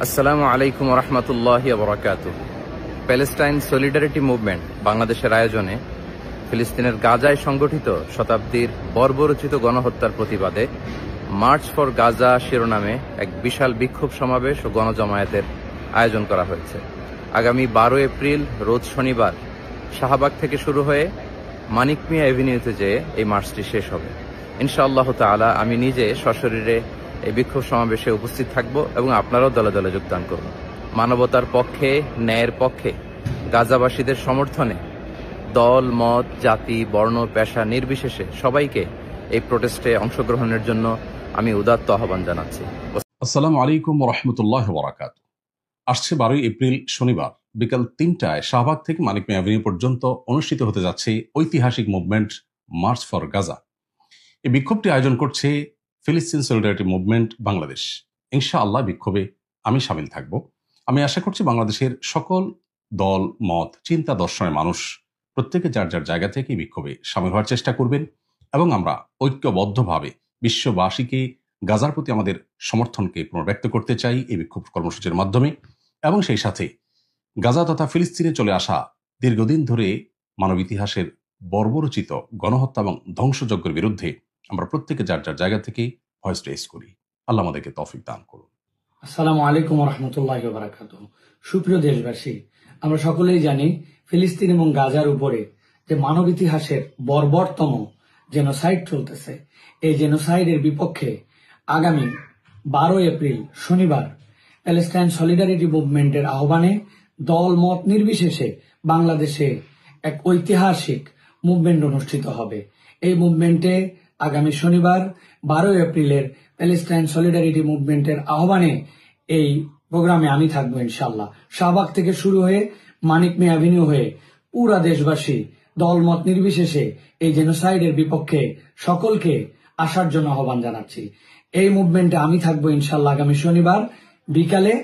আসসালামু আলাইকুম রহমতুল্লাহি বরাকাতু। প্যালেস্টাইন সলিডারিটি মুভমেন্ট বাংলাদেশের আয়োজনে ফিলিস্তিনের গাজায় সংগঠিত শতাব্দীর বর্বরোচিত গণহত্যার প্রতিবাদে মার্চ ফর গাজা শিরোনামে এক বিশাল বিক্ষোভ সমাবেশ ও গণজমায়েতের আয়োজন করা হয়েছে। আগামী 12 এপ্রিল রোজ শনিবার শাহবাগ থেকে শুরু হয়ে মানিক মিয়া এভিনিউতে যেয়ে এই মার্চটি শেষ হবে। ইনশাআল্লাহ তাআলা আমি নিজে সশরীরে এই বিক্ষোভ সমাবেশে উপস্থিত থাকব এবং আপনারাও দলে দলে যোগদান করুন। মানবতার পক্ষে, ন্যায়ের পক্ষে, গাজাবাসীদের সমর্থনে দল, মত, জাতি, বর্ণ, পেশা নির্বিশেষে সবাইকে এই প্রোটেস্টে অংশগ্রহণের জন্য আমি উদাত্ত আহ্বান জানাচ্ছি। আসসালামু আলাইকুম রহমতুল্লাহ বরাকাত। আসছে 12 এপ্রিল শনিবার বিকাল 3টায় শাহবাগ থেকে মানিক মিয়া এভিনিউ পর্যন্ত অনুষ্ঠিত হতে যাচ্ছে ঐতিহাসিক মুভমেন্ট মার্চ ফর গাজা। এই বিক্ষোভটি আয়োজন করছে ফিলিস্তিন সলিডারিটি মুভমেন্ট বাংলাদেশ। ইনশাআল্লাহ বিক্ষোভে আমি সামিল থাকব। আমি আশা করছি বাংলাদেশের সকল দল, মত, চিন্তা, দর্শনের মানুষ প্রত্যেকে যার যার জায়গা থেকে বিক্ষোভে সামিল হওয়ার চেষ্টা করবেন এবং আমরা ঐক্যবদ্ধভাবে বিশ্ববাসীকে গাজার প্রতি আমাদের সমর্থনকে পুনর্ব্যক্ত করতে চাই এই বিক্ষোভ কর্মসূচির মাধ্যমে। এবং সেই সাথে গাজা তথা ফিলিস্তিনে চলে আসা দীর্ঘদিন ধরে মানব ইতিহাসের বর্বরোচিত গণহত্যা এবং ধ্বংসযজ্ঞের বিরুদ্ধে আমরা প্রত্যেকে যার যার জায়গা থেকে ভয়েস রেজ করি। আল্লাহ আমাদেরকে তৌফিক দান করুন। আসসালামু আলাইকুম রহমতুল্লাহি ওয়া বারাকাতুহু। সুপ্রিয় দেশবাসী, আমরা সকলেই জানি ফিলিস্তিন এবং গাজার উপরে যে মানব ইতিহাসের বর্বরতম জেনোসাইড চলতেছে, এই জেনোসাইডের বিপক্ষে আগামী 12 এপ্রিল শনিবার প্যালেস্টাইন সলিডারিটি মুভমেন্টের আহ্বানে দল মত নির্বিশেষে বাংলাদেশে এক ঐতিহাসিক মুভমেন্ট অনুষ্ঠিত হবে। এই মুভমেন্টে আগামী শনিবার 12 এপ্রিলের প্যালেস্টাইন সলিডারিটি মুভমেন্টের আহ্বানে এই প্রোগ্রামে আমি থাকবো ইনশাল্লাহ। শাহবাগ থেকে শুরু হয়ে মানিক মিয়া এভিনিউ হয়ে পুরা দেশবাসী দলমত নির্বিশেষে এই জেনোসাইডের বিপক্ষে সকলকে আসার জন্য আহ্বান জানাচ্ছি। এই মুভমেন্টে আমি থাকবো ইনশাল্লাহ আগামী শনিবার বিকালে।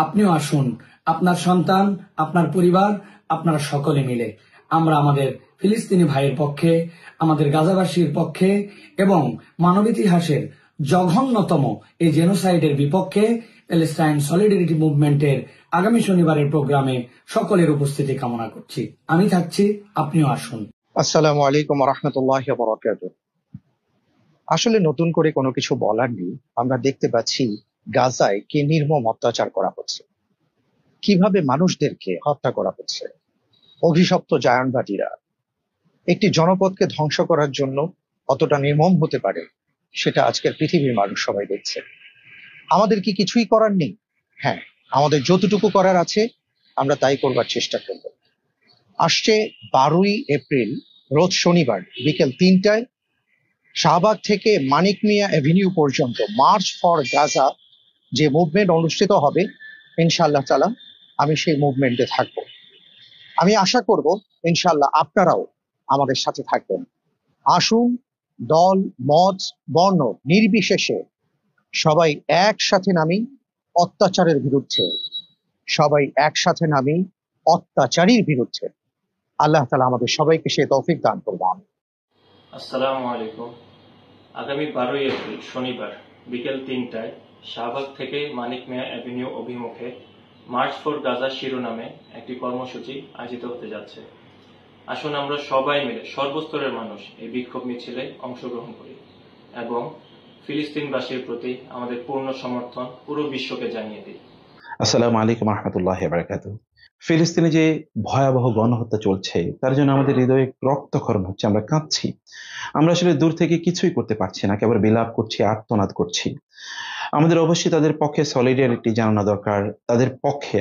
আপনিও আসুন, আপনার সন্তান, আপনার পরিবার, আপনারা সকলে মিলে আমরা আমাদের ফিলিস্তিনি ভাইয়ের পক্ষে, আমাদের গাজাবাসীর পক্ষে এবং মানব ইতিহাসের জঘন্যতম এই জেনোসাইডের বিপক্ষে প্যালেস্টাইন সলিডারিটি মুভমেন্টের আগামী শনিবারের প্রোগ্রামে সকলের উপস্থিতি কামনা করছি। আমি থাকছি, আপনিও আসুন। আসসালামু আলাইকুম রহমতুল্লাহ বরাকাত। আসলে নতুন করে কোনো কিছু বলার নেই। আমরা দেখতে পাচ্ছি গাজায় কি নির্মম অত্যাচার করা হচ্ছে, কিভাবে মানুষদেরকে হত্যা করা হচ্ছে। অভিশপ্ত জায়নবাদীরা একটি জনপদকে ধ্বংস করার জন্য কতটা নির্মম হতে পারে সেটা আজকের পৃথিবীর মানুষ সবাই দেখছে। আমাদের কি কিছুই করার নেই? হ্যাঁ, আমাদের যতটুকু করার আছে আমরা তাই করবার চেষ্টা করব। আসছে 12 এপ্রিল রোজ শনিবার বিকেল 3টায় শাহবাগ থেকে মানিক মিয়া এভিনিউ পর্যন্ত মার্চ ফর গাজা যে মুভমেন্ট অনুষ্ঠিত হবে, ইনশাআল্লাহ তাআলা আমি সেই মুভমেন্টে থাকব। আমি আশা করব ইনশাআল্লাহ আপনারাও আমাদের সাথে থাকবেন। আসুন, দল, মত, বর্ণ নির্বিশেষে সবাই একসাথে নামি অত্যাচারের বিরুদ্ধে, সবাই একসাথে নামি অত্যাচারীর বিরুদ্ধে। আল্লাহ তাআলা আমাদের সবাইকে সে তৌফিক দান করবেন। আসসালামু আলাইকুম। আগামী 12 এপ্রিল শনিবার বিকেল 3টায় শাহবাগ থেকে মানিক মিয়া অ্যাভিনিউ অভিমুখে মার্চ ফর গাজা শিরোনামে একটি কর্মসূচি আয়োজিত হতে যাচ্ছে। আসুন আমরা সবাই মিলে সর্বস্তরের মানুষ এই বিক্ষোভ মিছিলে অংশগ্রহণ করি এবং ফিলিস্তিনবাসীর প্রতি আমাদের পূর্ণ সমর্থন পুরো বিশ্বকে জানিয়ে দিই। আসসালামু আলাইকুম রহমতুল্লাহি ওয়া বারাকাতুহু। ফিলিস্তিনে যে ভয়াবহ গণহত্যা চলছে তার জন্য আমাদের হৃদয়ে রক্তক্ষরণ হচ্ছে, আমরা কাঁদছি। আমরা আসলে দূর থেকে কিছুই করতে পারছি না, কেবল বিলাপ করছি, আর্তনাদ করছি। আমাদের অবশ্যই তাদের পক্ষে সলিডারিটি জানানো দরকার, তাদের পক্ষে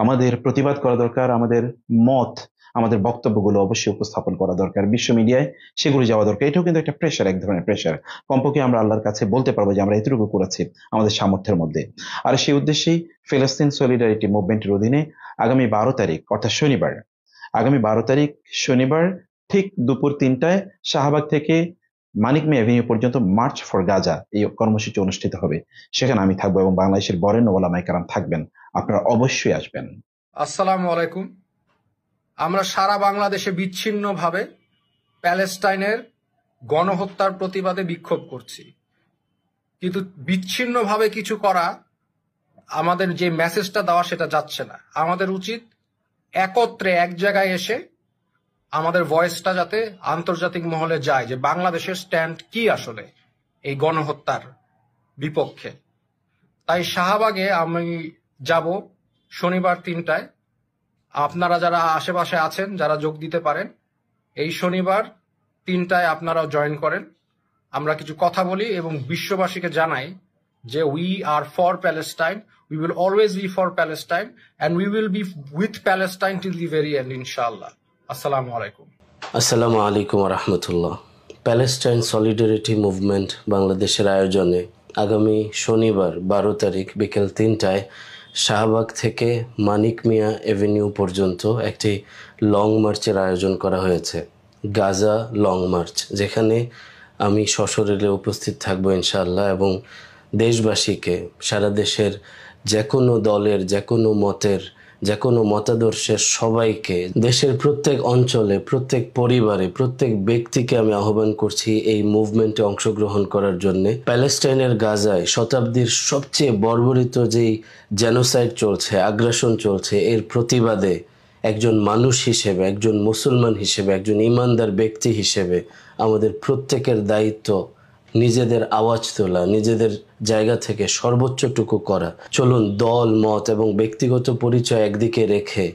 আমাদের প্রতিবাদ করা দরকার, আমাদের মত, আমাদের বক্তব্যগুলো অবশ্যই উপস্থাপন করা দরকার, বিশ্ব মিডিয়ায় সেগুলো যাওয়া দরকার। এটাও কিন্তু একটা প্রেশার, এক ধরনের প্রেশার। কমপক্ষে আমরা আল্লাহর কাছে বলতে পারবো যে আমরা এতটুকু করেছি আমাদের সামর্থ্যের মধ্যে। আর সেই উদ্দেশ্যেই ফিলিস্তিন সলিডারিটি মুভমেন্টের অধীনে আগামী 12 তারিখ অর্থাৎ শনিবার, আগামী 12 তারিখ শনিবার ঠিক দুপুর 3টায় শাহবাগ থেকে মানিক মিয়া এভিনিউ পর্যন্ত মার্চ ফর গাজা এই কর্মসূচি অনুষ্ঠিত হবে। সেখানে আমি থাকবো এবং বাংলাদেশের বরেণ্য ওলামায়ে কেরাম থাকবেন। আপনারা অবশ্যই আসবেন। আসসালামু আলাইকুম। আমরা সারা বাংলাদেশে বিচ্ছিন্নভাবে প্যালেস্টাইনের গণহত্যার প্রতিবাদে বিক্ষোভ করছি, কিন্তু বিচ্ছিন্নভাবে কিছু করা আমাদের যে মেসেজটা দেওয়া সেটা যাচ্ছে না। আমাদের উচিত একত্রে এক জায়গায় এসে আমাদের ভয়েসটা যাতে আন্তর্জাতিক মহলে যায় যে বাংলাদেশের স্ট্যান্ড কি আসলে এই গণহত্যার বিপক্ষে। তাই শাহবাগে আমি যাব শনিবার 3টায়। আপনারা যারা আশেপাশে আছেন, যারা যোগ দিতে পারেন, এই শনিবার 3টায় আপনারাও জয়েন করেন। আমরা কিছু কথা বলি এবং বিশ্ববাসীকে জানাই যে we are for Palestine, we will always be for Palestine and we will be with Palestine till the very end ইনশাআল্লাহ। আসসালামু আলাইকুম। আসসালামু আলাইকুম রহমতুল্লাহ। প্যালেস্টাইন সলিডারিটি মুভমেন্ট বাংলাদেশের আয়োজনে আগামী শনিবার 12 তারিখ বিকেল 3টায় শাহবাগ থেকে মানিক মিয়া এভিনিউ পর্যন্ত একটি লং মার্চের আয়োজন করা হয়েছে, গাজা লং মার্চ, যেখানে আমি সশরীরে উপস্থিত থাকবো ইনশাআল্লাহ এবং দেশবাসীকে, সারা দেশের যে কোনো দলের, যে কোনো মতের, যে কোনো মতাদর্শের সবাইকে, দেশের প্রত্যেক অঞ্চলে, প্রত্যেক পরিবারে, প্রত্যেক ব্যক্তিকে আমি আহ্বান করছি এই মুভমেন্টে অংশগ্রহণ করার জন্য। প্যালেস্টাইনের গাজায় শতাব্দীর সবচেয়ে বর্বরিত যেই জেনোসাইড চলছে, আগ্রাসন চলছে, এর প্রতিবাদে একজন মানুষ হিসেবে, একজন মুসলমান হিসেবে, একজন ইমানদার ব্যক্তি হিসেবে আমাদের প্রত্যেকের দায়িত্ব নিজেদের আওয়াজ তোলা, নিজেদের জায়গা থেকে সর্বোচ্চটুকু করা। চলুন দল মত এবং ব্যক্তিগত পরিচয় একদিকে রেখে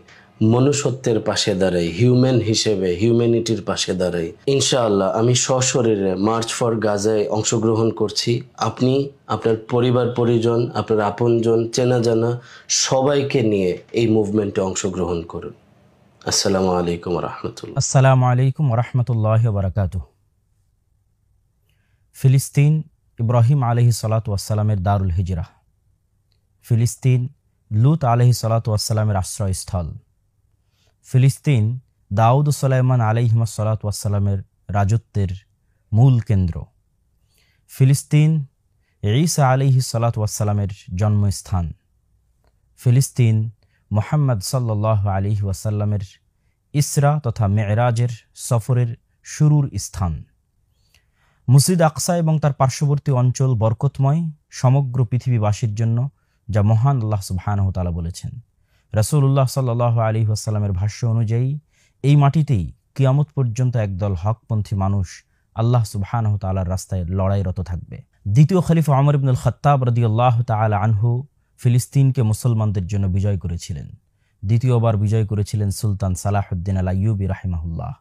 মনুষ্যত্বের পাশে দাঁড়াই, হিউম্যান হিসেবে হিউম্যানিটির পাশে দাঁড়াই। ইনশাআল্লাহ আমি সশরীরে মার্চ ফর গাজায় অংশগ্রহণ করছি। আপনি আপনার পরিবার পরিজন, আপনার আপনজন, চেনা জানা সবাইকে নিয়ে এই মুভমেন্টে অংশগ্রহণ করুন। আসসালামু আলাইকুম রহমতুল্লাহ। আসসালামু আলাইকুম রহমতুল্লাহ বারাকাতুহু। ফিলিস্তিন ইব্রাহিম আলাইহিস সালাতু ওয়াসসালামের দারুল হিজরা, ফিলিস্তিন লূত আলাইহিস সালাতু ওয়াসসালামের আশ্রয়স্থল, ফিলিস্তিন দাউদ ও সুলাইমান আলাইহিস সালাতু ওয়াসসালামের রাজত্বের মূল কেন্দ্র, ফিলিস্তিন ঈসা আলাইহিস সালাতু ওয়াসসালামের জন্মস্থান, ফিলিস্তিন মুহাম্মদ সাল্লাল্লাহু আলাইহি ওয়াসাল্লামের ইসরা তথা মেরাজের সফরের শুরুর স্থান, মসজিদ আকসা এবং তার পার্শ্ববর্তী অঞ্চল বরকতময় সমগ্র পৃথিবীবাসীর জন্য, যা মহান আল্লাহ সুবহানাহু ওয়া তাআলা বলেছেন। রাসূলুল্লাহ সাল্লাল্লাহু আলাইহি ওয়াসাল্লামের ভাষ্য অনুযায়ী এই মাটিতেই কিয়ামত পর্যন্ত একদল হকপন্থী মানুষ আল্লাহ সুবহানাহু ওয়া তাআলার রাস্তায় লড়াইরত থাকবে। দ্বিতীয় খলিফা ওমর ইবনুল খাত্তাব রাদিয়াল্লাহু তাআলা আনহু ফিলিস্তিনকে মুসলমানদের জন্য বিজয় করেছিলেন। দ্বিতীয়বার বিজয় করেছিলেন সুলতান সালাহুদ্দিন আল আইয়ুবী রাহিমাহুল্লাহ।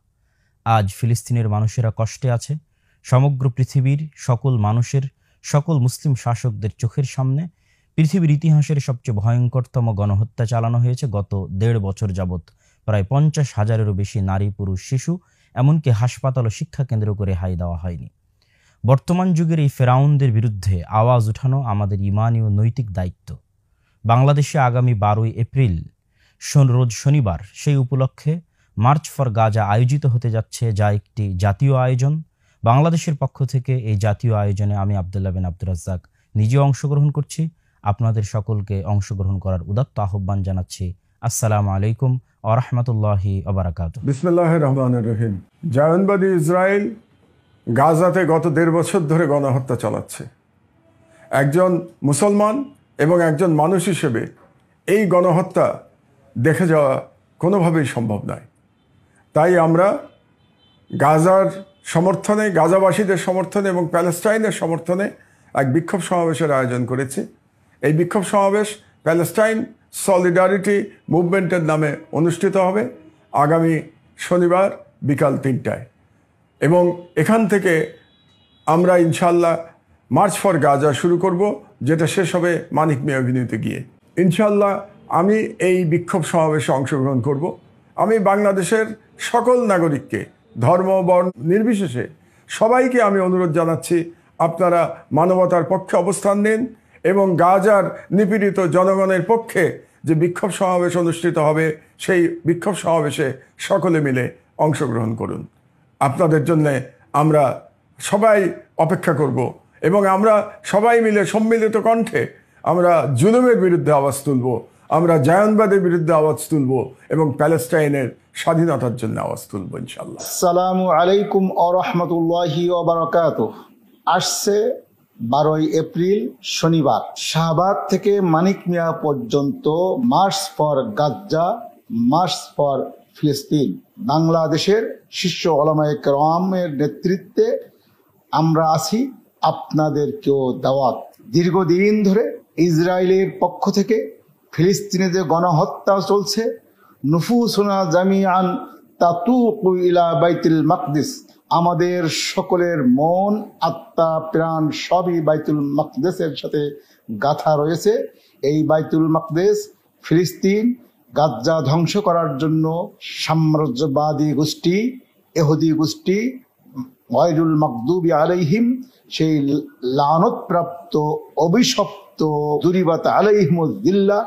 আজ ফিলিস্তিনের মানুষেরা কষ্টে আছে। সমগ্র পৃথিবীর সকল মানুষের, সকল মুসলিম শাসকদের চোখের সামনে পৃথিবীর ইতিহাসের সবচেয়ে ভয়ঙ্করতম গণহত্যা চালানো হয়েছে গত 1.5 বছর যাবৎ। প্রায় 50,000-এরও বেশি নারী, পুরুষ, শিশু, এমনকি হাসপাতাল ও শিক্ষা কেন্দ্র করে হাই দেওয়া হয়নি। বর্তমান যুগের এই ফেরাউনদের বিরুদ্ধে আওয়াজ উঠানো আমাদের ইমানি ও নৈতিক দায়িত্ব। বাংলাদেশে আগামী 12 এপ্রিল রোজ শনিবার সেই উপলক্ষে মার্চ ফর গাজা আয়োজিত হতে যাচ্ছে, যা একটি জাতীয় আয়োজন। বাংলাদেশের পক্ষ থেকে এই জাতীয় আয়োজনে আমি আব্দুল্লাহ বিন আব্দুর রাজ্জাক নিজেও অংশগ্রহণ করছি। আপনাদের সকলকে অংশগ্রহণ করার উদাত্ত আহ্বান জানাচ্ছি। আসসালামু আলাইকুম ওয়া রাহমাতুল্লাহি ওয়া বারাকাতুহু। বিসমিল্লাহির রহমানির রহিম। জায়নবাদী ইসরায়েল গাজাতে গত 1.5 বছর ধরে গণহত্যা চালাচ্ছে। একজন মুসলমান এবং একজন মানুষ হিসেবে এই গণহত্যা দেখে যাওয়া কোনোভাবেই সম্ভব নয়। তাই আমরা গাজার সমর্থনে, গাজাবাসীদের সমর্থনে এবং প্যালেস্টাইনের সমর্থনে এক বিক্ষোভ সমাবেশের আয়োজন করেছি। এই বিক্ষোভ সমাবেশ প্যালেস্টাইন সলিডারিটি মুভমেন্টের নামে অনুষ্ঠিত হবে আগামী শনিবার বিকাল 3টায় এবং এখান থেকে আমরা ইনশাল্লাহ মার্চ ফর গাজা শুরু করব, যেটা শেষ হবে মানিক মিয়া এভিনিউতে গিয়ে। ইনশাল্লাহ আমি এই বিক্ষোভ সমাবেশে অংশগ্রহণ করব। আমি বাংলাদেশের সকল নাগরিককে, ধর্ম বর্ণ নির্বিশেষে সবাইকে আমি অনুরোধ জানাচ্ছি, আপনারা মানবতার পক্ষে অবস্থান নিন এবং গাজার নিপীড়িত জনগণের পক্ষে যে বিক্ষোভ সমাবেশ অনুষ্ঠিত হবে সেই বিক্ষোভ সমাবেশে সকলে মিলে অংশগ্রহণ করুন। আপনাদের জন্য আমরা সবাই অপেক্ষা করব এবং আমরা সবাই মিলে সম্মিলিত কণ্ঠে আমরা জুলুমের বিরুদ্ধে আওয়াজ তুলব, আমরা জায়নবাদের বিরুদ্ধে আওয়াজ তুলব এবং প্যালেস্টাইনের স্বাধীনতার জন্য আওয়াজ তুলব ইনশাআল্লাহ। আসসালামু আলাইকুম ওয়া রাহমাতুল্লাহি ওয়া বারাকাতুহু। আসছে 12ই এপ্রিল শনিবার শাহবাগ থেকে মানিক মিয়া পর্যন্ত March for Gaza, March for ফিলিস্তিন। বাংলাদেশের শীর্ষ ওলামায়ে কেরামের নেতৃত্বে আমরা আছি, আপনাদেরকেও দাওয়াত। দীর্ঘদিন ধরে ইসরায়েলের পক্ষ থেকে ফিলিস্তিনে যে গণহত্যা চলছে, নুফুসুনা জামিআন তাতুকু ইলা বাইতুল মাকদিস, আমাদের সকলের মন, আত্মা, প্রাণ সবই বাইতুল মাকদেসের সাথে গাথা রয়েছে। এই বাইতুল মাকদেস ফিলিস্তিন গাজ্জা ধ্বংস করার জন্য সাম্রাজ্যবাদী গোষ্ঠী, ইহুদি গোষ্ঠী গায়রুল মাগদুবি আলাইহিম, সেই লানতপ্রাপ্ত অভিশপ্ত দুরিবাত আলাইহিমুজ জিল্লা,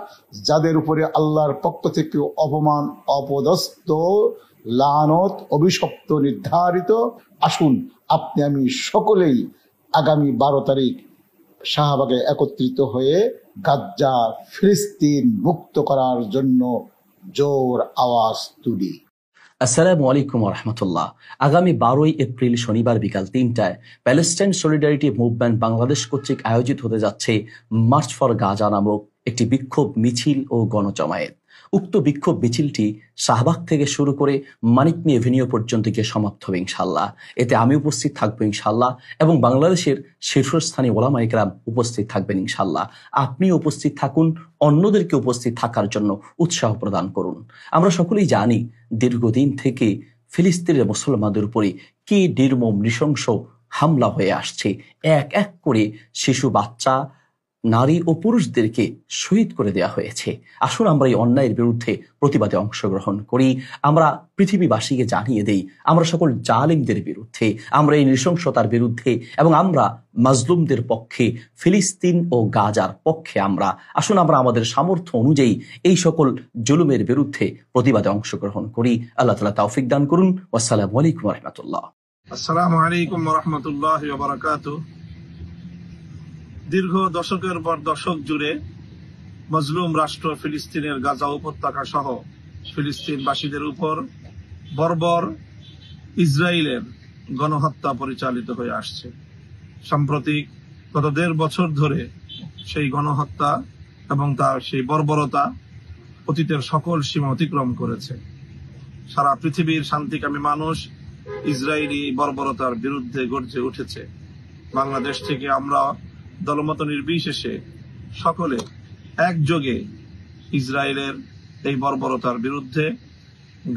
যাদের উপরে আল্লাহর পক্ষ থেকে অপমান, অপদস্থ, লানত, অভিশপ্ত নির্ধারিত। আসুন আপনি আমি সকলেই আগামী 12 তারিখ শাহবাগে একত্রিত হয়ে গাজ্জা, ফিলিস্তিন মুক্ত করার জন্য জোর আওয়াজ তুলি। আসসালামু আলাইকুম রহমতুল্লাহ। আগামী 12ই এপ্রিল শনিবার বিকাল 3টায় প্যালেস্টাইন সলিডারিটি মুভমেন্ট বাংলাদেশ কর্তৃক আয়োজিত হতে যাচ্ছে মার্চ ফর গাজা নামক একটি বিক্ষোভ মিছিল ও গণজমায়েত। উক্ত বিক্ষোভ মিছিলটি শাহবাগ থেকে শুরু করে মানিক মিয়া এভিনিউ পর্যন্ত গিয়ে সমাপ্ত হবে ইনশাল্লাহ। এতে আমি উপস্থিত থাকবো ইনশাল্লাহ এবং বাংলাদেশের শীর্ষস্থানীয় ওলামায়ে কেরাম উপস্থিত থাকবেন ইনশাল্লাহ। আপনি উপস্থিত থাকুন, অন্যদেরকে উপস্থিত থাকার জন্য উৎসাহ প্রদান করুন। আমরা সকলেই জানি দীর্ঘদিন থেকে ফিলিস্তিনের মুসলমানদের উপরে কি নির্মম নৃশংস হামলা হয়ে আসছে। এক এক করে শিশু, বাচ্চা, নারী ও পুরুষদেরকে শহীদ করে দেওয়া হয়েছে। আসুন আমরা এই অন্যায়ের বিরুদ্ধে প্রতিবাদে অংশগ্রহণ করি। আমরা পৃথিবীবাসীকে জানিয়ে দেই আমরা সকল জালিমদের বিরুদ্ধে, আমরা এই নৃশংসতার বিরুদ্ধে এবং আমরা মাজলুমদের পক্ষে, ফিলিস্তিন ও গাজার পক্ষে। আসুন আমরা আমাদের সামর্থ্য অনুযায়ী এই সকল জুলুমের বিরুদ্ধে প্রতিবাদে অংশগ্রহণ করি। আল্লাহ তাআলা তৌফিক দান করুন। আসসালামু আলাইকুম ওয়া রাহমাতুল্লাহ। আসসালামু আলাইকুম ওয়া রাহমাতুল্লাহি ওয়া বারাকাতুহু। দীর্ঘ দশকের পর দশক জুড়ে মজলুম রাষ্ট্র ফিলিস্তিনের গাজা উপত্যকা সহ ফিলিস্তিনবাসীদের উপর বর্বর ইসরায়েলের গণহত্যা পরিচালিত হয়ে আসছে। সাম্প্রতিক গত 1.5 বছর ধরে সেই গণহত্যা এবং তার সেই বর্বরতা অতীতের সকল সীমা অতিক্রম করেছে। সারা পৃথিবীর শান্তিকামী মানুষ ইসরায়েলি বর্বরতার বিরুদ্ধে গর্জে উঠেছে। বাংলাদেশ থেকে আমরা দলমত নির্বিশেষে সকলে একযোগে ইসরায়েলের এই বর্বরতার বিরুদ্ধে,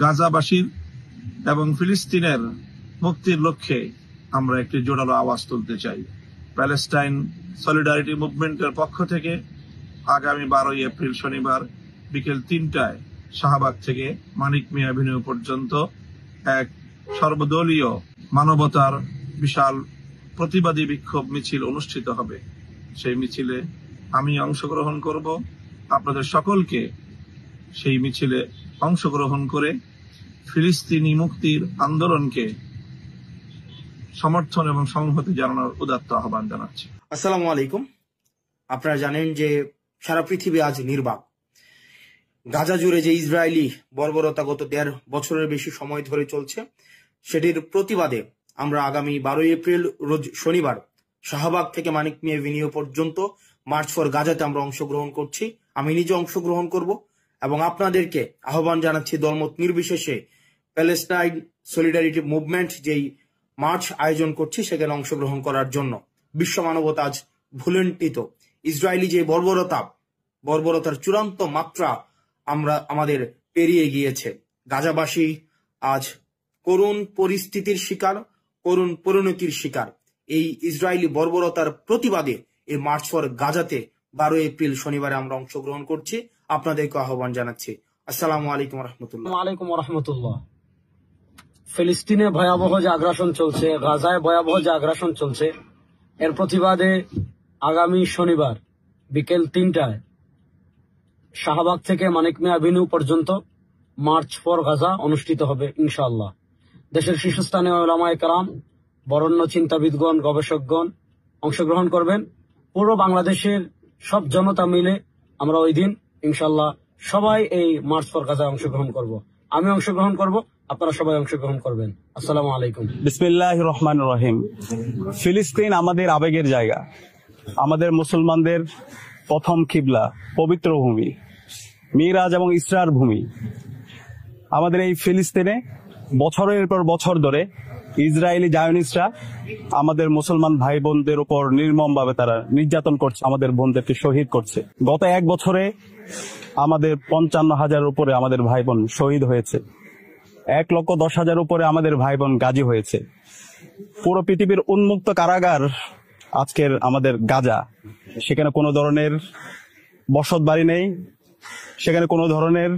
গাজাবাসীর এবং ফিলিস্তিনের মুক্তির লক্ষ্যে আমরা একটি জোরালো আওয়াজ তুলতে চাই। প্যালেস্টাইন সলিডারিটি মুভমেন্টের পক্ষ থেকে আগামী 12ই এপ্রিল শনিবার বিকেল 3টায় শাহবাগ থেকে মানিক মিয়া এভিনিউ পর্যন্ত এক সর্বদলীয় মানবতার বিশাল প্রতিবাদী বিক্ষোভ মিছিল অনুষ্ঠিত হবে। সেই মিছিলে আমি অংশগ্রহণ করব। আপনাদের সকলকে সেই মিছিলে অংশগ্রহণ করে ফিলিস্তিনি মুক্তির আন্দোলনকে সমর্থন এবং সংহতি জানানোর উদাত্ত আহ্বান জানাচ্ছি। আসসালামু আলাইকুম। আপনারা জানেন যে সারা পৃথিবী আজ নির্বাক। গাজা জুড়ে যে ইসরায়েলি বর্বরতা গত 1.5 বছরের বেশি সময় ধরে চলছে, সেটির প্রতিবাদে আমরা আগামী 12ই এপ্রিল রোজ শনিবার শাহবাগ থেকে মানিক মিয়া এভিনিউ পর্যন্ত মার্চ ফর গাজাতে আমরা অংশগ্রহণ করছি। আমি নিজে অংশগ্রহণ করব এবং আপনাদেরকে আহ্বান জানাচ্ছি দলমত নির্বিশেষে প্যালেস্টাইন সলিডারিটি মুভমেন্ট যেই মার্চ আয়োজন করছি সেখানে অংশগ্রহণ করার জন্য। বিশ্ব মানবতা আজ ভুলুণ্ঠিত। ইসরায়েলি যে বর্বরতার চূড়ান্ত মাত্রা আমাদের পেরিয়ে গিয়েছে। গাজাবাসী আজ করুণ পরিস্থিতির শিকার, করুণ পরিণতির শিকার। এই ইসরায়েলি বর্বরতার প্রতিবাদে এই মার্চ ফর গাজাতে 12 এপ্রিল শনিবারে আমরা অংশগ্রহণ করছি। আপনাদেরকে আহ্বান জানাচ্ছি। আসসালামু আলাইকুম রহমতুল্লাহ। ওয়ালাইকুম রহমতুল্লাহ। ফিলিস্তিনে ভয়াবহ যে আগ্রাসন চলছে, গাজায় ভয়াবহ যে আগ্রাসন চলছে, এর প্রতিবাদে আগামী শনিবার বিকেল 3টায় শাহবাগ থেকে মানিক মিয়া এভিনিউ পর্যন্ত মার্চ ফর গাজা অনুষ্ঠিত হবে ইনশাআল্লাহ। দেশের শীর্ষস্থানীয় উলামায়ে কেরাম, বরেণ্য চিন্তাবিদগণ, গবেষকগণ অংশগ্রহণ করবেন। পুরো বাংলাদেশের সব জনতা মিলে আমরা ওই দিন ইনশাআল্লাহ সবাই এই মার্চ ফর গাজায় অংশগ্রহণ করব। আমি অংশগ্রহণ করব, আপনারা সবাই অংশগ্রহণ করবেন। আসসালামু আলাইকুম। বিসমিল্লাহির রহমানির রহিম। ফিলিস্তিন আমাদের আবেগের জায়গা, আমাদের মুসলমানদের প্রথম কিবলা, পবিত্র ভূমি, মিরাজ এবং ইসরার ভূমি। আমাদের এই ফিলিস্তিনে বছরের পর বছর ধরে ইসরায়েলি জায়নিস্টরা আমাদের মুসলমান ভাই বোনদের উপর নির্মমভাবে তারা নির্যাতন করছে, আমাদের বোনদেরকে শহীদ করছে। গত এক বছরে আমাদের 55,000 উপরে আমাদের ভাই বোন শহীদ হয়েছে, 1,10,000 উপরে আমাদের ভাই বোন গাজী হয়েছে। পুরো পৃথিবীর উন্মুক্ত কারাগার আজকের আমাদের গাজা। সেখানে কোনো ধরনের বসত বাড়ি নেই, সেখানে কোনো ধরনের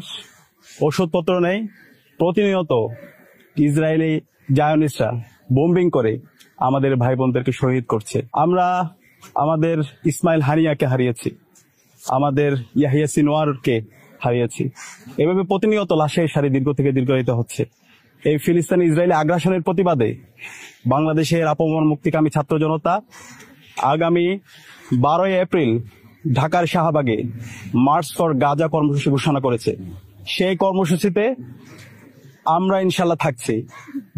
ওষুধপত্র নেই। প্রতিনিয়ত ইসরায়েলি জায়নিস্টরা বোম্বিং করে আমাদের ভাই বোনদেরকে শহীদ করছে। আমরা আমাদের ইসমাইল হানিয়াকে হারিয়েছি, আমাদের ইয়াহিয়া সিনোয়ারকে হারিয়েছি। এভাবে প্রতিনিয়ত লাশের সারি দীর্ঘ থেকে দীর্ঘায়িত হচ্ছে। এই ফিলিস্তিনি ইসরায়েলি আগ্রাসনের প্রতিবাদে বাংলাদেশের আপামর মুক্তিকামী ছাত্র জনতা আগামী 12 এপ্রিল ঢাকার শাহবাগে মার্চ ফর গাজা কর্মসূচি ঘোষণা করেছে। সেই কর্মসূচিতে আমরা ইনশাল্লাহ থাকছি।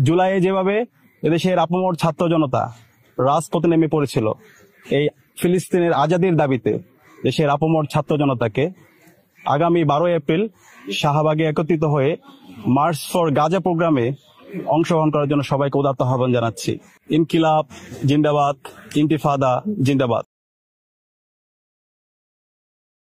জুলাইয়ে যেভাবে এদেশের আপামর ছাত্র জনতা রাজপথে নেমে পড়েছিল এই ফিলিস্তিনের আজাদির দাবিতে, দেশের আপামর ছাত্র জনতাকে আগামী 12 এপ্রিল শাহবাগে একত্রিত হয়ে মার্চ ফর গাজা প্রোগ্রামে অংশগ্রহণ করার জন্য সবাইকে উদাত্ত আহ্বান জানাচ্ছি। ইনকিলাব জিন্দাবাদ, ইন্তিফাদা জিন্দাবাদ।